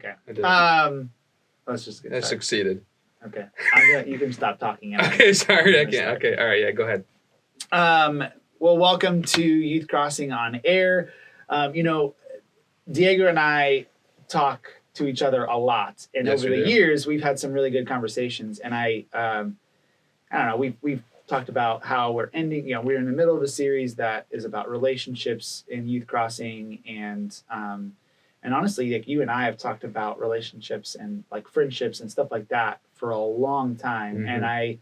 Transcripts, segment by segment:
Okay. I did. Let's just get I started. succeeded. Okay. You can stop talking. Okay, sorry, I can't. Start. Okay, all right, yeah, go ahead. Well, welcome to YouthCrossing on Air. Diego and I talk to each other a lot, and Yes, over the years, we've had some really good conversations. And I don't know, we've talked about how we're ending. We're in the middle of a series that is about relationships in YouthCrossing, and honestly, like you and I have talked about relationships and like friendships and stuff like that for a long time. Mm-hmm. And I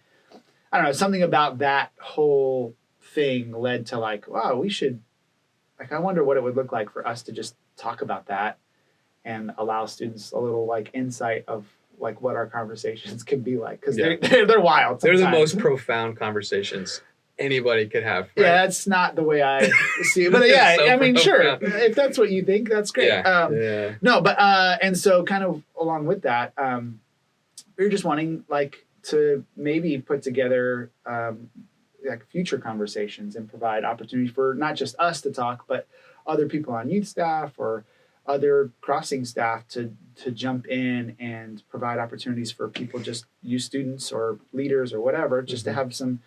don't know, something about that whole thing led to like, wow, we should, like, I wonder what it would look like for us to just talk about that and allow students a little like insight of like what our conversations can be like. Cause they're wild. Sometimes. They're the most profound conversations anybody could have. Right? Yeah, that's not the way I see it. But yeah, So I mean, sure. profound. If that's what you think, that's great. Yeah. No, but, and so kind of along with that, we were just wanting like to maybe put together, like future conversations and provide opportunity for not just us to talk, but other people on youth staff or other crossing staff to jump in and provide opportunities for people, just youth students or leaders or whatever, just to have some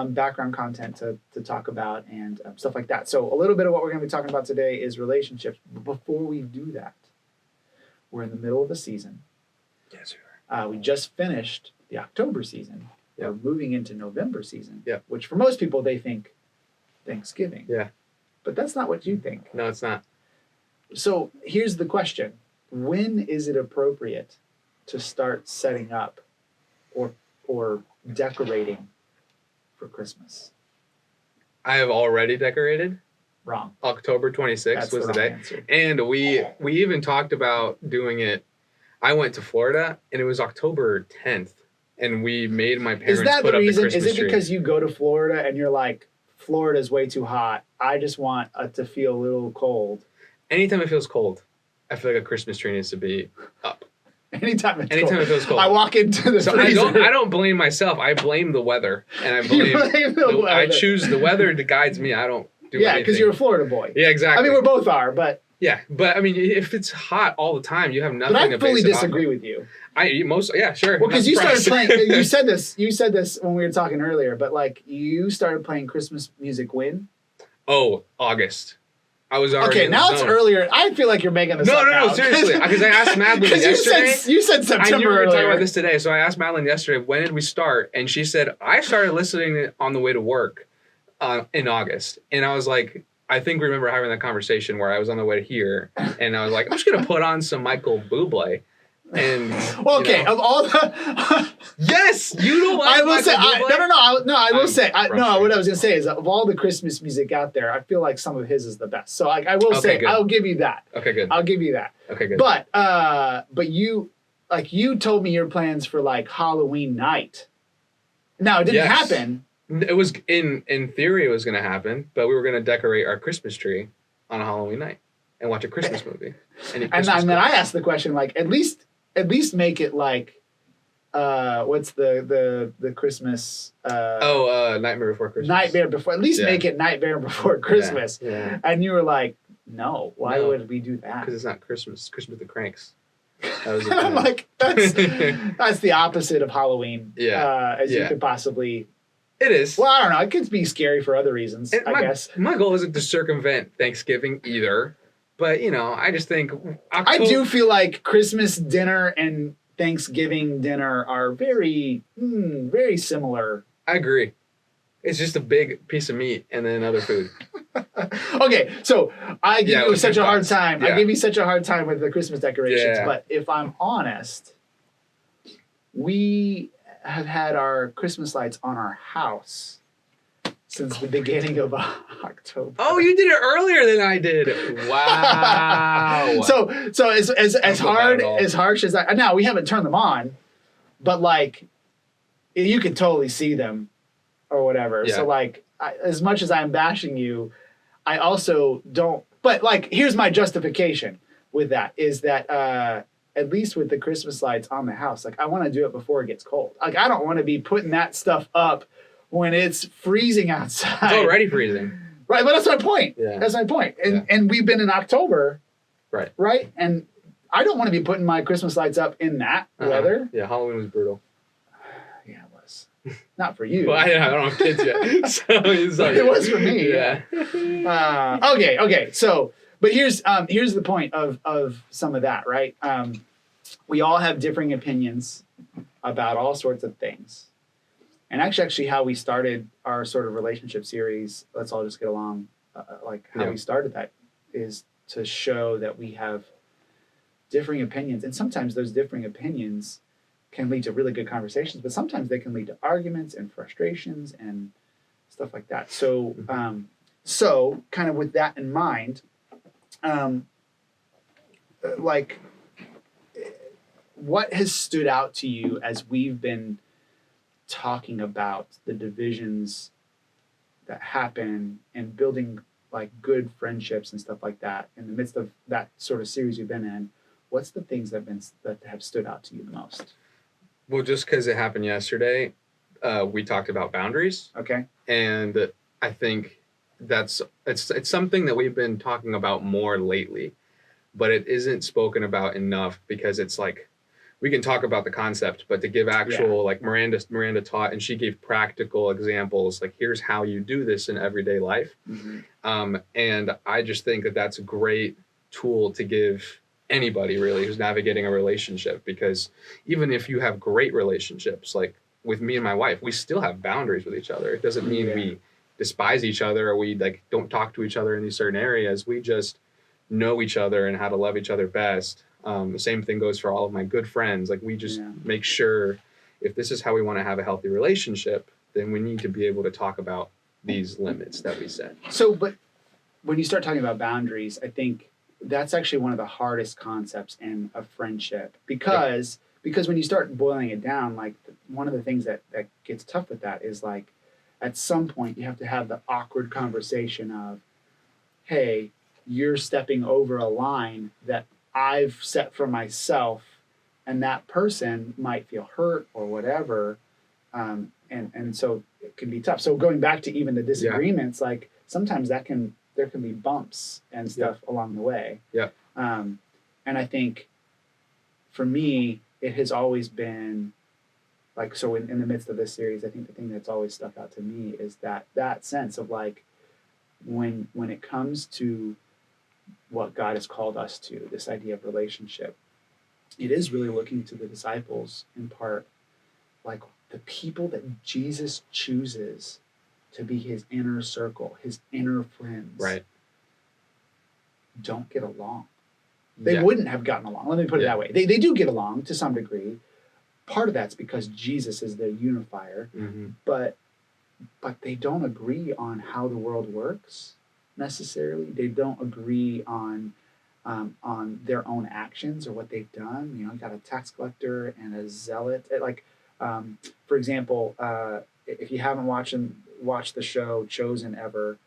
background content to talk about and stuff like that. So a little bit of what we're going to be talking about today is relationships. But before we do that, we're in the middle of the season. Yes, sir. We just finished the October season. Yep. We're moving into November season, Yep. which for most people, they think Thanksgiving. Yeah. But that's not what you think. No, it's not. So here's the question. When is it appropriate to start setting up or decorating for Christmas? I have already decorated. Wrong. October 26th That's was the wrong day. answer. And we even talked about doing it. I went to Florida, and it was October 10th. And we made my parents Is that put the up the reason? Christmas Is it tree. because you go to Florida and you're like, Florida's way too hot. I just want it to feel a little cold. Anytime it feels cold, I feel like a Christmas tree needs to be up. Anytime it feels cold. I walk into the So freezer. I don't blame myself. I blame the weather, and I blame the weather. I choose the weather to guide me. I don't do anything. because you're a Florida boy. Yeah, exactly. I mean, we both are, but I mean, if it's hot all the time, you have nothing. I to fully base it off disagree of. with you. Sure. Well, because I'm you started surprised. playing. You said this when we were talking earlier, but like you started playing Christmas music when? Oh, August. I was already Okay, in the now it's zone. earlier. I feel like you're making this up now. No, seriously. Because I asked Madeline yesterday. You said September I knew we were earlier. talking about this today, so I asked Madeline yesterday, when did we start? And she said, I started listening on the way to work in August. And I was like, I think we remember having that conversation where I was on the way here, and I was like, I'm just going to put on some Michael Bublé. And well, okay, of all the yes, you don't like I will say Michael Bublé? I will say frustrated. what I was gonna say is of all the Christmas music out there, I feel like some of his is the best. So I will Okay, say good. I'll give you that. Okay, good. I'll give you that. Okay, good. But you told me your plans for like Halloween night. Now it didn't Yes. happen. It was in theory it was going to happen, but we were going to decorate our Christmas tree on a Halloween night and watch a Christmas movie. And then I asked the question like at least make it like what's the Christmas Nightmare Before Christmas. Nightmare Before, at least Yeah. make it Nightmare Before Christmas. Yeah. And you were like, no, why No. would we do that? Because it's not Christmas. It's Christmas with the Cranks. That was the I'm plan. like, that's the opposite of Halloween. Yeah. As you Yeah. could possibly. It is. Well, I don't know. It could be scary for other reasons, And I guess. My goal isn't to circumvent Thanksgiving either. But, I just think I do feel like Christmas dinner and Thanksgiving dinner are very, very similar. I agree. It's just a big piece of meat and then other food. Okay, so I give you such a hard thoughts. time. Yeah. I give you such a hard time with the Christmas decorations. Yeah. But if I'm honest, we have had our Christmas lights on our house since the beginning of October. Oh, you did it earlier than I did. Wow. So as hard at all. as harsh as I now we haven't turned them on, but like you can totally see them or whatever. Yeah. So like as much as I'm bashing you, I also don't. But like here's my justification with that is that at least with the Christmas lights on the house, like I want to do it before it gets cold. Like I don't want to be putting that stuff up when it's freezing outside. It's already freezing. Right, but that's my point. Yeah. That's my point. And we've been in October. Right. Right? And I don't want to be putting my Christmas lights up in that weather. Yeah, Halloween was brutal. Yeah, it was. Not for you. Well, I don't have kids yet, so it's like, it was for me. Yeah. Okay. So, but here's the point of some of that, right? We all have differing opinions about all sorts of things. And actually how we started our sort of relationship series, Let's All Just Get Along, we started that is to show that we have differing opinions. And sometimes those differing opinions can lead to really good conversations, but sometimes they can lead to arguments and frustrations and stuff like that. So, so kind of with that in mind, what has stood out to you as we've been talking about the divisions that happen and building like good friendships and stuff like that in the midst of that sort of series you've been in? What's the things that have stood out to you the most? Well, just because it happened yesterday, we talked about boundaries. Okay. And I think it's something that we've been talking about more lately, but it isn't spoken about enough because it's like, we can talk about the concept, but to give actual, like Miranda taught, and she gave practical examples, like here's how you do this in everyday life. Mm-hmm. And I just think that that's a great tool to give anybody really who's navigating a relationship, because even if you have great relationships, like with me and my wife, we still have boundaries with each other. It doesn't mean we despise each other or we like don't talk to each other in these certain areas. We just know each other and how to love each other best. The same thing goes for all of my good friends. Like we just make sure if this is how we want to have a healthy relationship, then we need to be able to talk about these limits that we set. So, but when you start talking about boundaries, I think that's actually one of the hardest concepts in a friendship because when you start boiling it down, like one of the things that gets tough with that is like at some point you have to have the awkward conversation of, hey, you're stepping over a line that I've set for myself, and that person might feel hurt or whatever, and so it can be tough. So going back to even the disagreements, like sometimes there can be bumps and stuff along the way. Yeah. And I think for me, it has always been like, so in the midst of this series, I think the thing that's always stuck out to me is that sense of like when it comes to what God has called us to, this idea of relationship, it is really looking to the disciples in part, like the people that Jesus chooses to be his inner circle, his inner friends, right, don't get along. They wouldn't have gotten along. Let me put it that way. They do get along to some degree. Part of that's because Jesus is their unifier, but they don't agree on how the world works necessarily. They don't agree on their own actions or what they've done. You know, you got a tax collector and a zealot. For example, if you haven't watched the show Chosen ever,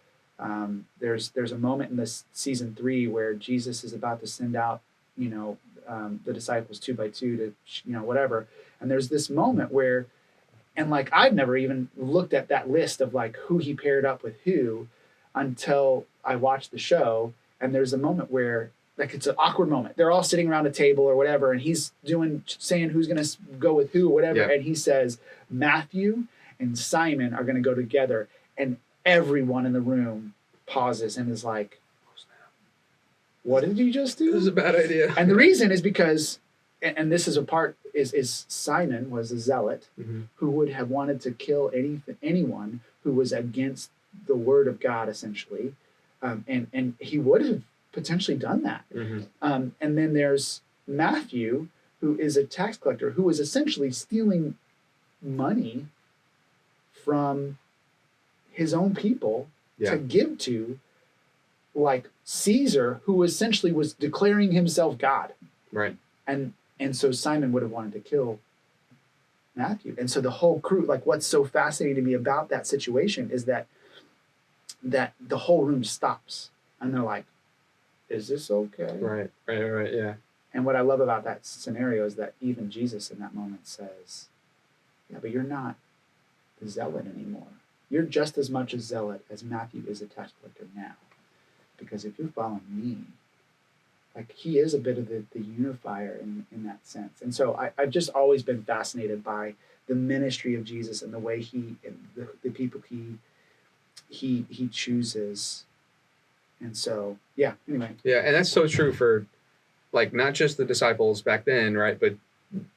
there's a moment in this season 3 where Jesus is about to send out, the disciples 2 by 2 to, whatever. And there's this moment where, and like I've never even looked at that list of like who he paired up with who until I watched the show. And there's a moment where like it's an awkward moment. They're all sitting around a table or whatever, and he's saying who's going to go with who or whatever. Yeah. And he says Matthew and Simon are going to go together, and everyone in the room pauses and is like, "What did you just do?" This is a bad idea. And the reason is because, and this is a part, is Simon was a zealot who would have wanted to kill anyone who was against the word of God, essentially, and he would have potentially done that. And then there's Matthew, who is a tax collector, who is essentially stealing money from his own people to give to, like Caesar, who essentially was declaring himself God. Right. And so Simon would have wanted to kill Matthew. And so the whole crew, like what's so fascinating to me about that situation is that the whole room stops and they're like, is this okay? Right, yeah. And what I love about that scenario is that even Jesus in that moment says, yeah, but you're not the zealot anymore. You're just as much a zealot as Matthew is a tax collector now. Because if you're following me, like he is a bit of the unifier in that sense. And so I've just always been fascinated by the ministry of Jesus and the way the people he chooses. And so, yeah, anyway. Yeah, and that's so true for like not just the disciples back then, right? But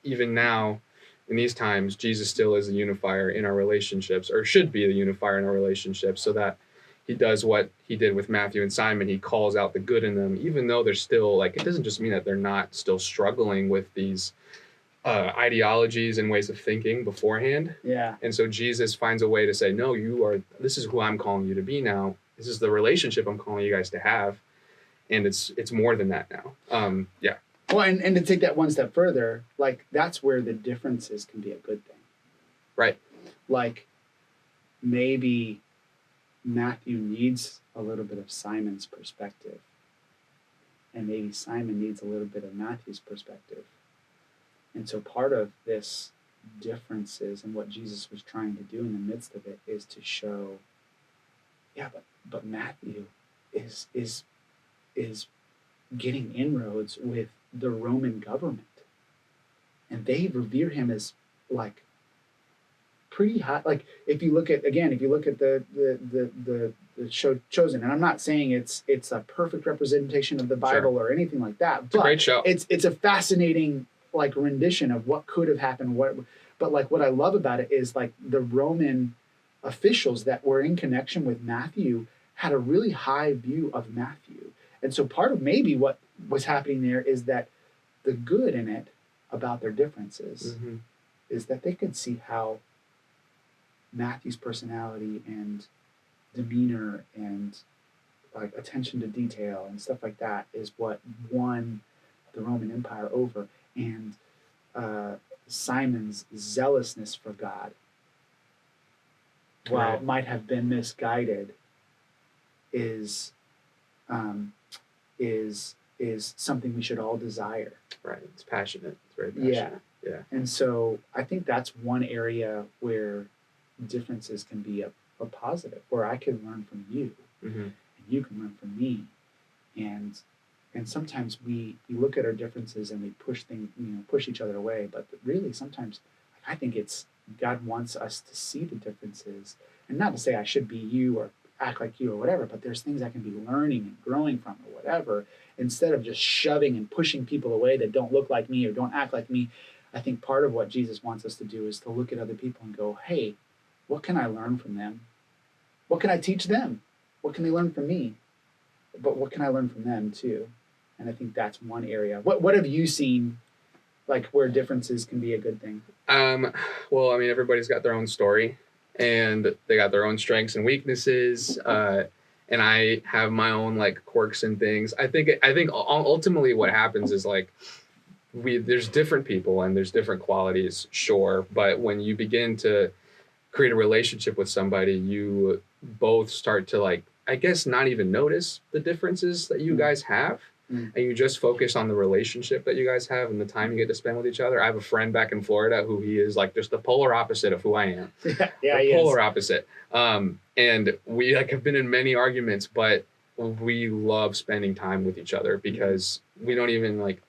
even now in these times, Jesus still is a unifier in our relationships, or should be the unifier in our relationships, so that he does what he did with Matthew and Simon. He calls out the good in them, even though they're still like, it doesn't just mean that they're not still struggling with these ideologies and ways of thinking beforehand. Yeah. And so Jesus finds a way to say, no, this is who I'm calling you to be now. This is the relationship I'm calling you guys to have. And it's more than that now. Yeah. Well, and to take that one step further, like that's where the differences can be a good thing. Right. Like maybe Matthew needs a little bit of Simon's perspective, and maybe Simon needs a little bit of Matthew's perspective. And so part of this differences and what Jesus was trying to do in the midst of it is to show, yeah, but Matthew is getting inroads with the Roman government, and they revere him as like pretty high. Like if you look at the show Chosen, and I'm not saying it's a perfect representation of the Bible or anything like that, it's a great show. It's a fascinating like rendition of what could have happened. But like what I love about it is like the Roman officials that were in connection with Matthew had a really high view of Matthew. And so part of maybe what was happening there is that the good in it about their differences is that they could see how Matthew's personality and demeanor and like attention to detail and stuff like that is what won the Roman Empire over. And Simon's zealousness for God, while it might have been misguided, is something we should all desire. Right. It's passionate. It's very passionate. Yeah. And so I think that's one area where differences can be a positive, where I can learn from you and you can learn from me. And sometimes we look at our differences and we push each other away. But really sometimes I think it's God wants us to see the differences, and not to say I should be you or act like you or whatever, but there's things I can be learning and growing from or whatever, instead of just shoving and pushing people away that don't look like me or don't act like me. I think part of what Jesus wants us to do is to look at other people and go, hey, what can I learn from them? What can I teach them? What can they learn from me? But what can I learn from them too? And I think that's one area. What have you seen, like where differences can be a good thing? Well, I mean, everybody's got their own story, and they got their own strengths and weaknesses. And I have my own like quirks and things. I think ultimately what happens is like there's different people and there's different qualities, sure. But when you begin to create a relationship with somebody, you both start to like, I guess, not even notice the differences that you guys have. And you just focus on the relationship that you guys have and the time you get to spend with each other. I have a friend back in Florida who he is like just the polar opposite of who I am. Yeah, the polar opposite. And we like have been in many arguments, but we love spending time with each other because we don't even like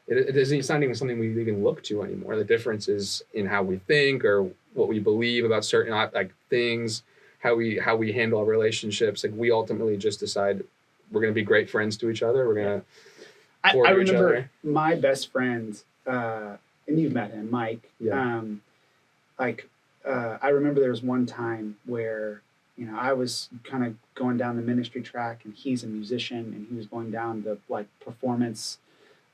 it's not even something we even look to anymore. The difference is in how we think or what we believe about certain like things, how we handle our relationships. Like we ultimately just decide we're going to be great friends to each other. We're going to I remember my best friend, and you've met him, Mike. Yeah. I remember there was one time where, I was kind of going down the ministry track, and he's a musician, and he was going down the like performance.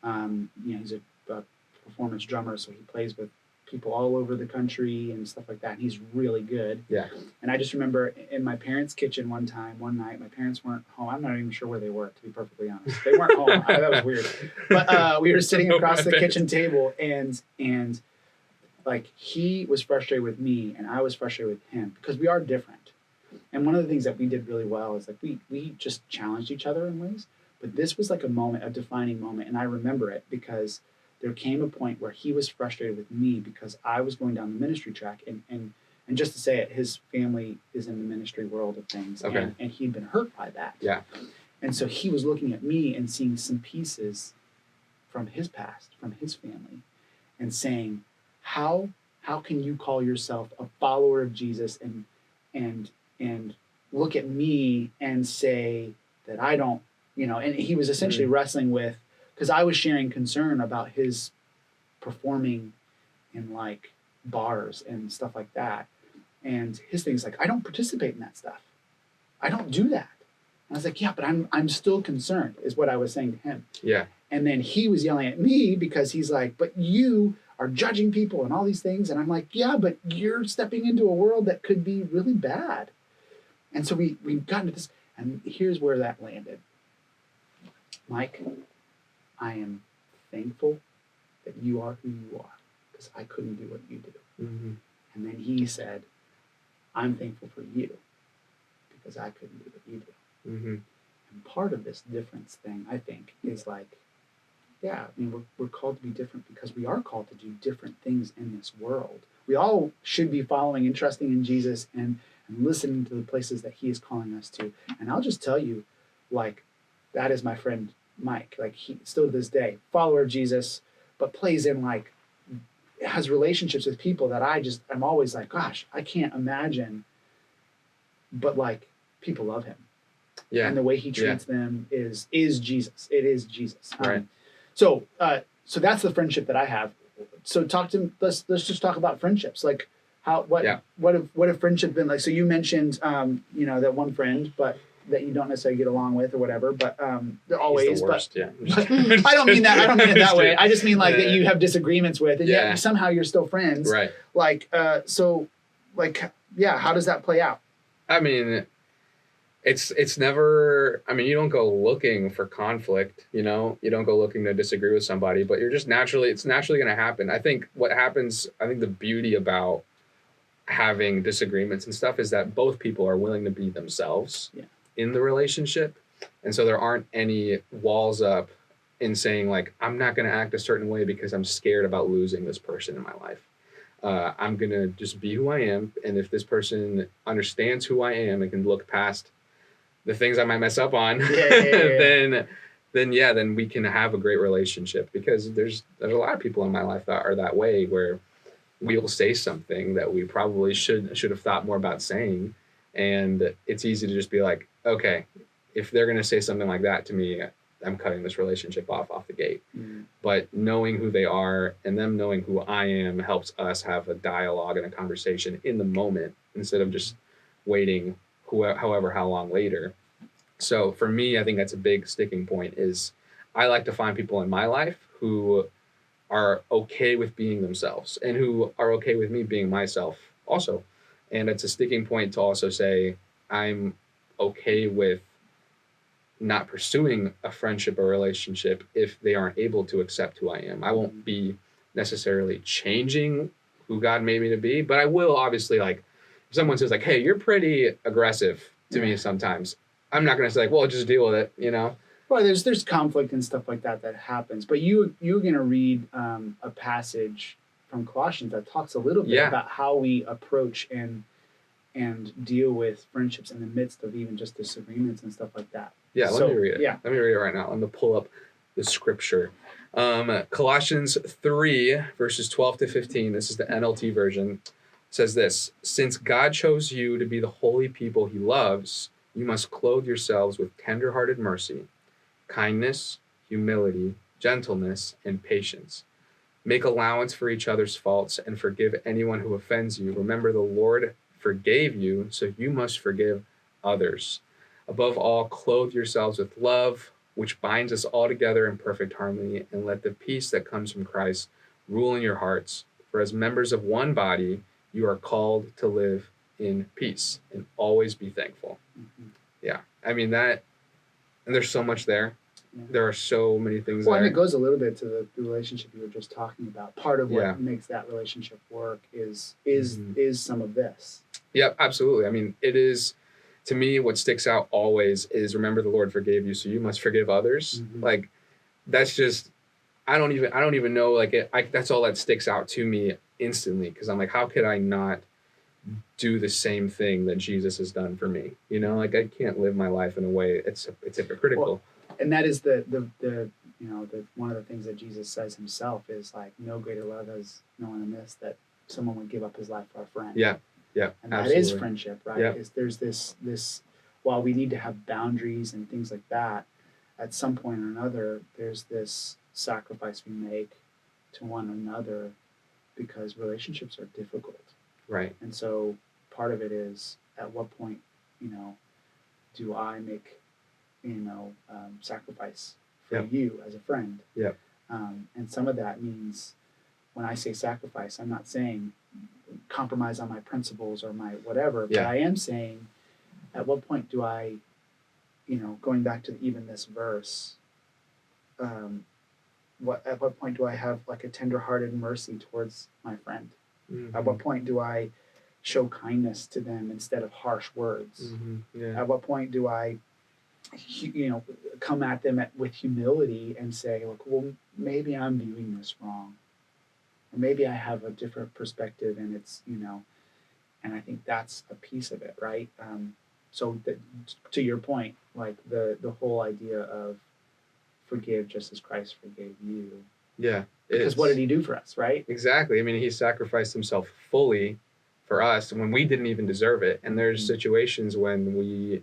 He's a performance drummer, so he plays with people all over the country and stuff like that. And he's really good. Yeah. And I just remember in my parents' kitchen one night, my parents weren't home. I'm not even sure where they were, to be perfectly honest. They weren't home. That was weird. But we were sitting across the kitchen table, and like he was frustrated with me and I was frustrated with him because we are different. And one of the things that we did really well is like we just challenged each other in ways. But this was like a defining moment. And I remember it because there came a point where he was frustrated with me because I was going down the ministry track, and just to say it, his family is in the ministry world of things, okay. and he'd been hurt by that. Yeah. And so he was looking at me and seeing some pieces from his past, from his family, and saying, how can you call yourself a follower of Jesus and look at me and say that I don't, and he was essentially wrestling with, because I was sharing concern about his performing in like bars and stuff like that. And his thing is like, I don't participate in that stuff. I don't do that. And I was like, yeah, but I'm still concerned, is what I was saying to him. Yeah. And then he was yelling at me because he's like, but you are judging people and all these things. And I'm like, yeah, but you're stepping into a world that could be really bad. And so we got into this, and here's where that landed. Mike, I am thankful that you are who you are, because I couldn't do what you do. Mm-hmm. And then he said, I'm thankful for you, because I couldn't do what you do. Mm-hmm. And part of this difference thing, I think, is like, yeah, I mean, we're called to be different because we are called to do different things in this world. We all should be following and trusting in Jesus and listening to the places that he is calling us to. And I'll just tell you, like, that is my friend Mike. Like, he still to this day, follower of Jesus, but plays in, like, has relationships with people that I'm always like, gosh, I can't imagine. But, like, people love him. Yeah. And the way he treats them is Jesus. It is Jesus. Right. So that's the friendship that I have. So let's just talk about friendships. Like what have friendship been like? So you mentioned, that one friend, but that you don't necessarily get along with or whatever, but they're always, he's the worst, but I don't mean that. I don't mean it that way. I just mean like that you have disagreements with, and yet somehow you're still friends. Right. Like, how does that play out? I mean, it's never, I mean, you don't go looking for conflict, you don't go looking to disagree with somebody, but it's naturally going to happen. I think the beauty about having disagreements and stuff is that both people are willing to be themselves in the relationship. And so there aren't any walls up in saying like, I'm not going to act a certain way because I'm scared about losing this person in my life. I'm going to just be who I am. And if this person understands who I am and can look past the things I might mess up on, then we can have a great relationship, because there's a lot of people in my life that are that way, where we will say something that we probably should have thought more about saying. And it's easy to just be like, okay, if they're going to say something like that to me, I'm cutting this relationship off the gate. Mm. But knowing who they are and them knowing who I am helps us have a dialogue and a conversation in the moment, instead of just waiting how long later. So for me, I think that's a big sticking point, is I like to find people in my life who are okay with being themselves and who are okay with me being myself also. And it's a sticking point to also say, I'm okay with not pursuing a friendship or relationship if they aren't able to accept who I am. I won't be necessarily changing who God made me to be, but I will obviously, like, if someone says like, hey, you're pretty aggressive to me sometimes, I'm not going to say like, well, just deal with it, Well, there's conflict and stuff like that happens. But you're going to read a passage from Colossians that talks a little bit about how we approach and deal with friendships in the midst of even just disagreements and stuff like that. Yeah, let me read it. Yeah. Let me read it right now. I'm going to pull up the scripture. Colossians 3, verses 12 to 15. This is the NLT version. Says this: since God chose you to be the holy people he loves, you must clothe yourselves with tender-hearted mercy, kindness, humility, gentleness, and patience. Make allowance for each other's faults and forgive anyone who offends you. Remember, the Lord forgave you, so you must forgive others. Above all, clothe yourselves with love, which binds us all together in perfect harmony, and let the peace that comes from Christ rule in your hearts. For as members of one body, you are called to live in peace and always be thankful. Mm-hmm. Yeah. I mean that, and there's so much there. Yeah. There are so many things there. And it goes a little bit to the relationship you were just talking about. Part of what makes that relationship work is some of this. Yep, absolutely. I mean, it is, to me, what sticks out always is, remember, the Lord forgave you, so you must forgive others. Mm-hmm. Like, that's just, I don't even know, like, that's all that sticks out to me instantly, because I'm like, how could I not do the same thing that Jesus has done for me. You know, like I can't live my life in a way it's hypocritical. Well, and that is the one of the things that Jesus says himself is like, no greater love has no one than this, that someone would give up his life for a friend. Yeah. And absolutely. that is friendship, right? Yeah. Is there's this while we need to have boundaries and things like that, at some point or another, there's this sacrifice we make to one another because relationships are difficult. Right. And so part of it is, at what point, do I make, sacrifice for you as a friend? Yeah. And some of that means, when I say sacrifice, I'm not saying compromise on my principles or my whatever, but I am saying, at what point do I, going back to even this verse, at what point do I have like a tender-hearted mercy towards my friend? Mm-hmm. At what point do I show kindness to them instead of harsh words? Mm-hmm. Yeah. At what point do I, come at them with humility and say, look, well, maybe I'm viewing this wrong, or maybe I have a different perspective, and it's, and I think that's a piece of it, right? So to your point, like the whole idea of forgive just as Christ forgave you. Yeah. Because what did he do for us, right? Exactly. I mean, he sacrificed himself fully for us when we didn't even deserve it. And there's situations when we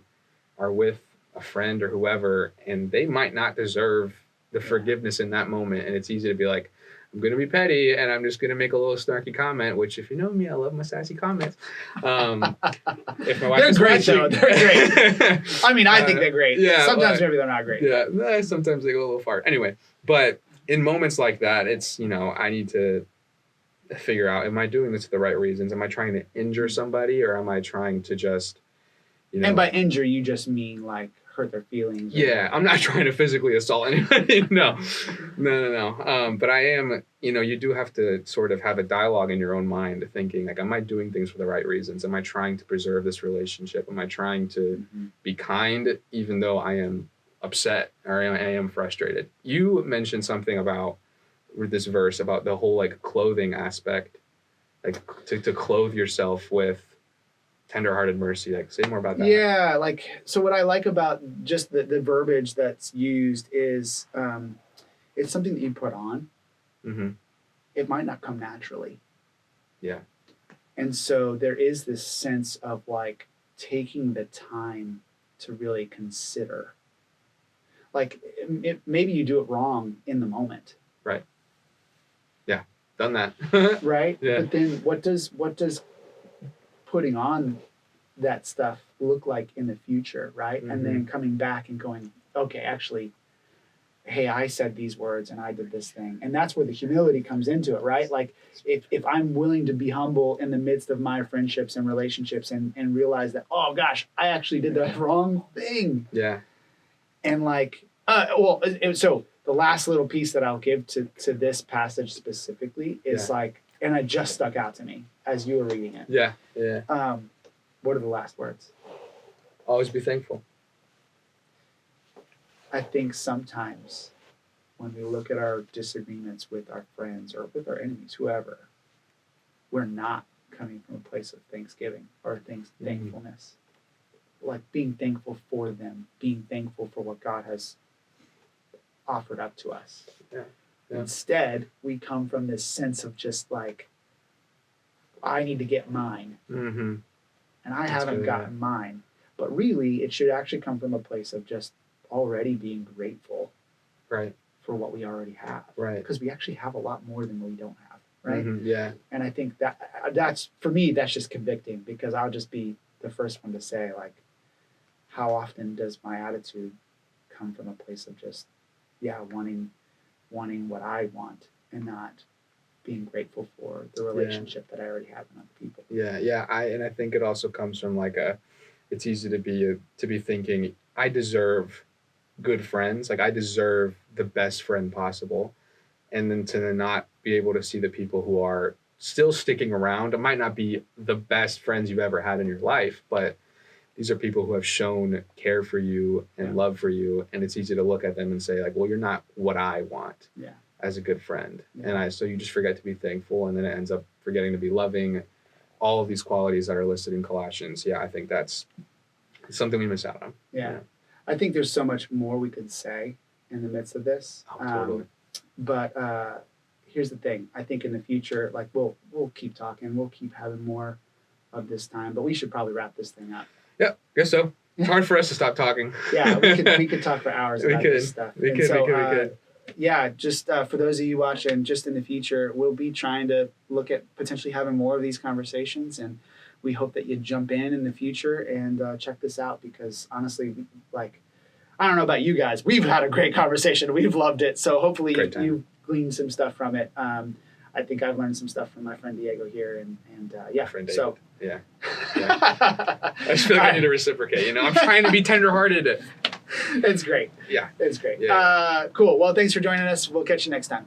are with a friend or whoever, and they might not deserve the forgiveness in that moment. And it's easy to be like, I'm going to be petty and I'm just going to make a little snarky comment, which, if you know me, I love my sassy comments. If my wife they're is great, watching, though. They're great. I mean, I think they're great. Yeah. Sometimes maybe they're not great. Yeah. Sometimes they go a little far. Anyway, but in moments like that, it's, I need to figure out, am I doing this for the right reasons? Am I trying to injure somebody, or am I trying to just, And by injure, you just mean like hurt their feelings. Yeah, I'm not trying to physically assault anybody. No. But I am, you do have to sort of have a dialogue in your own mind, thinking like, am I doing things for the right reasons? Am I trying to preserve this relationship? Am I trying to be kind, even though I am upset or I am frustrated? You mentioned something about this verse about the whole like clothing aspect, like to clothe yourself with tender-hearted mercy. Like, say more about that. Yeah, so what I like about just the verbiage that's used is it's something that you put on. Mm-hmm. It might not come naturally. Yeah. And so there is this sense of like taking the time to really consider. Like, maybe you do it wrong in the moment. Right. Yeah, done that. Right? Yeah. But then what does putting on that stuff look like in the future, right? Mm-hmm. And then coming back and going, okay, actually, hey, I said these words and I did this thing. And that's where the humility comes into it, right? Like, if I'm willing to be humble in the midst of my friendships and relationships and realize that, oh gosh, I actually did the wrong thing. Yeah. And like, so the last little piece that I'll give to this passage specifically is like, and it just stuck out to me as you were reading it. Yeah. What are the last words? Always be thankful. I think sometimes when we look at our disagreements with our friends or with our enemies, whoever, we're not coming from a place of thanksgiving or thankfulness. Like being thankful for them, being thankful for what God has offered up to us. Yeah. Instead, we come from this sense of just like, I need to get mine. Mm-hmm. And I haven't gotten mine. But really, it should actually come from a place of just already being grateful for what we already have. Right. Because we actually have a lot more than we don't have. Right? Mm-hmm. Yeah. And I think that's, for me, that's just convicting, because I'll just be the first one to say, like, how often does my attitude come from a place of just, wanting what I want and not being grateful for the relationship that I already have with other people. Yeah. I think it also comes from like it's easy to be thinking, I deserve good friends. Like, I deserve the best friend possible. And then to not be able to see the people who are still sticking around. It might not be the best friends you've ever had in your life, but these are people who have shown care for you and love for you. And it's easy to look at them and say, like, well, you're not what I want as a good friend. And so you just forget to be thankful, and then it ends up forgetting to be loving, all of these qualities that are listed in Colossians, yeah, I think that's something we miss out on. Yeah. I think there's so much more we could say in the midst of this. Oh, totally. But here's the thing. I think in the future, like we'll keep talking. We'll keep having more of this time. But we should probably wrap this thing up. Yeah, guess so. It's hard for us to stop talking. Yeah, we could talk for hours about this stuff. We could. Yeah, just for those of you watching, just in the future, we'll be trying to look at potentially having more of these conversations, and we hope that you jump in the future and check this out, because honestly, like, I don't know about you guys, we've had a great conversation. We've loved it. So hopefully you gleaned some stuff from it. I think I've learned some stuff from my friend Diego here, and yeah. Friend David. So yeah. I just feel like I need to reciprocate. You know, I'm trying to be tenderhearted. It's great. Yeah. It's great. Yeah. Cool. Well, thanks for joining us. We'll catch you next time.